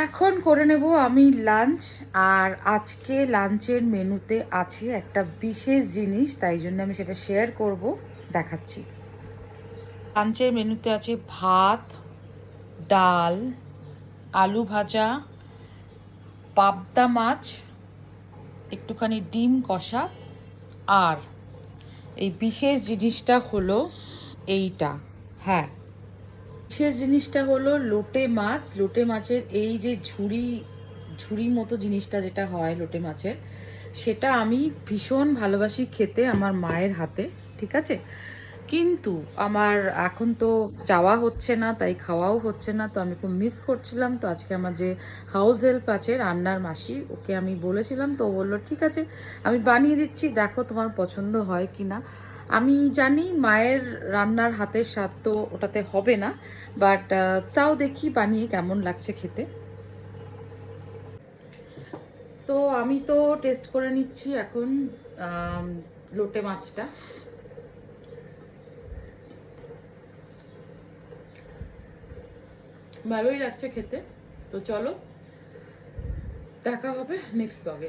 এখন করে নেব আমি লাঞ্চ। আর আজকে লাঞ্চের মেনুতে আছে একটা বিশেষ জিনিস, তাই জন্য আমি সেটা শেয়ার করব, দেখাচ্ছি। লাঞ্চের মেনুতে আছে ভাত, ডাল, আলু ভাজা, পাবদা মাছ, একটুখানি ডিম কষা, আর এই বিশেষ জিনিসটা হলো এইটা। হ্যাঁ, বিশেষ জিনিসটা হলো লোটে মাছ। লোটে মাছের এই যে ঝুড়ি ঝুড়ি মতো জিনিসটা যেটা হয় লোটে মাছের, সেটা আমি ভীষণ ভালোবাসি খেতে আমার মায়ের হাতে। ঠিক আছে, কিন্তু আমার এখন তো যাওয়া হচ্ছে না, তাই খাওয়াও হচ্ছে না, তো আমি খুব মিস করছিলাম। তো আজকে আমার যে হাউস হেল্প আছে, রান্নার মাসি, ওকে আমি বলেছিলাম, তো ও বললো ঠিক আছে আমি বানিয়ে দিচ্ছি, দেখো তোমার পছন্দ হয় কি না। আমি জানি মায়ের রান্নার হাতের স্বাদ তো ওটাতে হবে না, বাট তাও দেখি বানিয়ে কেমন লাগছে খেতে। তো আমি তো টেস্ট করে নিচ্ছি এখন লোটে মাছটা। ভালোই লাগছে খেতে। তো চলো, দেখা হবে নেক্সট ব্লগে।